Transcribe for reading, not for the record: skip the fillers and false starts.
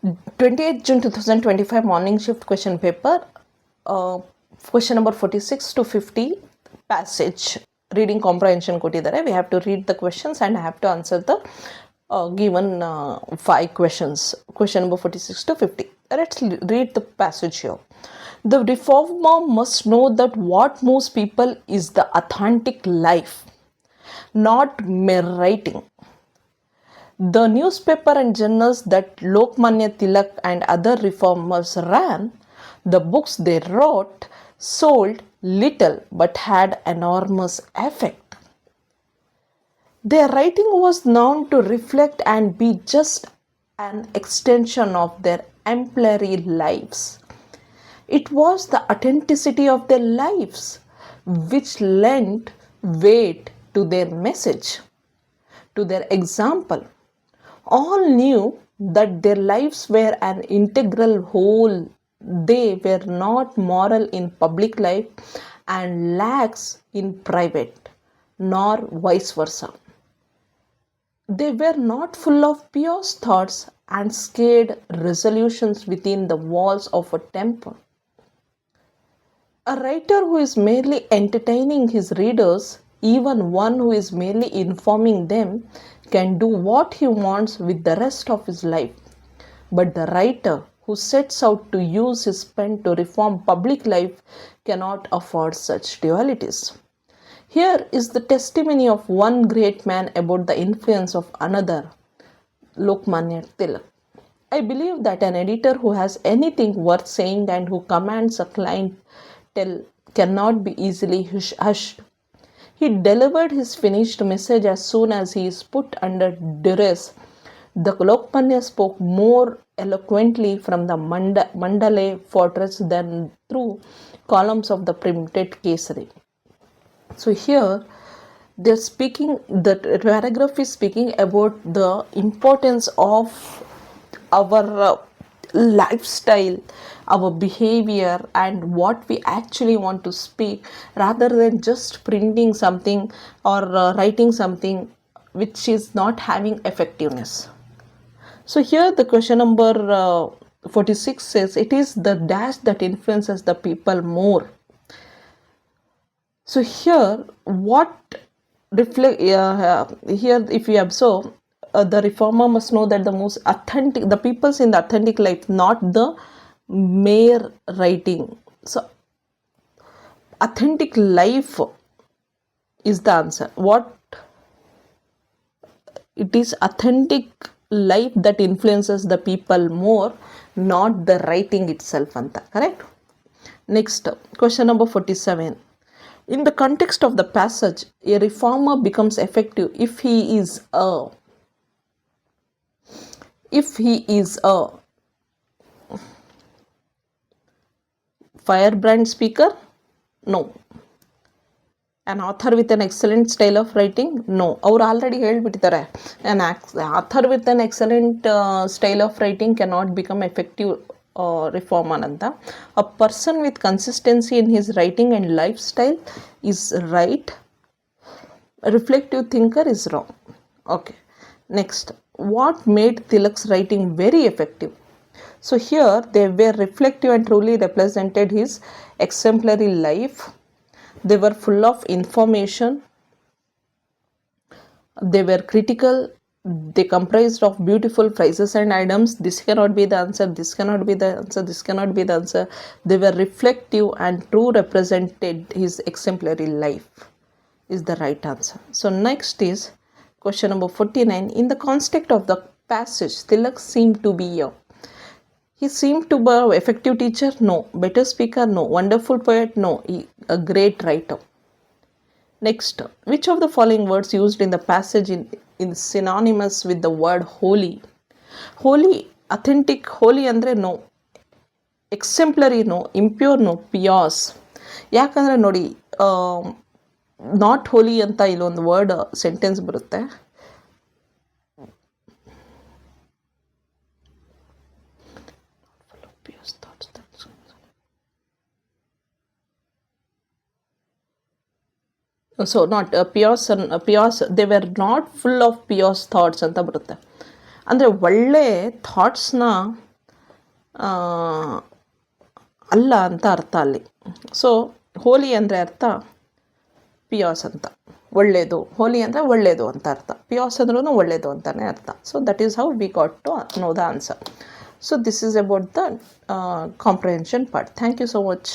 28th June 2025 morning shift question paper, question number 46 to 50 passage reading comprehension ಕೊಟ್ಟಿದ್ದಾರೆ. We have to read the questions and I have to answer the given 5 questions. Question number 46 to 50. Let's read the passage here. The reformer must know that what moves people is the authentic life, not mere writing. The newspaper and journals that Lokmanya Tilak and other reformers ran, the books they wrote, sold little but had enormous effect. Their writing was known to reflect and be just an extension of their exemplary lives. It was the authenticity of their lives which lent weight to their message, to their example. All knew that their lives were an integral whole. They were not moral in public life and lax in private, nor vice versa. They were not full of pious thoughts and scared resolutions within the walls of a temple. A writer who is merely entertaining his readers, even one who is merely informing them, can do what he wants with the rest of his life. But the writer who sets out to use his pen to reform public life cannot afford such dualities. Here is the testimony of one great man about the influence of another, Lokmanya Tilak. I believe that an editor who has anything worth saying and who commands a clientele cannot be easily hushed. He delivered his finished message as soon as he is put under duress. The Lokmanya spoke more eloquently from the Mandalay fortress than through columns of the printed Kesari. So here they're speaking, the paragraph is speaking about the importance of our lifestyle, our behavior, and what we actually want to speak, rather than just printing something or writing something which is not having effectiveness. So here the question number 46 says, it is the dash that influences the people more. So here what reflect here, if you observe, the reformer must know that the most authentic, the people's in the authentic life, not the mere writing. So authentic life is the answer. What it is, authentic life that influences the people more, not the writing itself anta. Correct? Next, question number 47. In the context of the passage, a reformer becomes effective if he is a firebrand speaker? No. An author with an excellent style of writing? No. ಅವರು already ಹೇಳ್ಬಿಟ್ಟಿದ್ದಾರೆ, an author with an excellent style of writing cannot become effective reformer ಅಂತ. A person with consistency in his writing and lifestyle is right. A reflective thinker is wrong. Okay. Next, what made Tilak's writing very effective? So here they were reflective and truly represented his exemplary life. They were full of information. They were critical. They comprised of beautiful phrases and items. This cannot be the answer, this cannot be the answer, this cannot be the answer. They were reflective and true represented his exemplary life is the right answer. So next is question number 49. In the context of the passage, Tilak seemed to be he seemed to be an effective teacher? No. Better speaker? No. Wonderful poet? No. A great writer. Next, which of the following words used in the passage in synonymous with the word holy? Holy, authentic, holy andre no. Exemplary no. Impure no. Pious. ಯಾಕಂದರೆ ನೋಡಿ, not holy ಅಂತ ಇಲ್ಲೊಂದು word sentence ಬರುತ್ತೆ. So not pious they were not full of pious thoughts ಅಂತ ಬರುತ್ತೆ. ಅಂದರೆ ಒಳ್ಳೆ ಥಾಟ್ಸ್ನ ಅಲ್ಲ ಅಂತ ಅರ್ಥ ಅಲ್ಲಿ. ಸೊ ಹೋಲಿ ಅಂದರೆ ಅರ್ಥ ಪಿಯಾಸ್ ಅಂತ, ಒಳ್ಳೆಯದು. ಹೋಲಿ ಅಂದರೆ ಒಳ್ಳೆಯದು ಅಂತ ಅರ್ಥ, ಪಿಯಾಸ್ ಅಂದ್ರೂ ಒಳ್ಳೆಯದು ಅಂತಲೇ ಅರ್ಥ. So that is how we got to know the answer. So this is about the comprehension part. Thank you so much.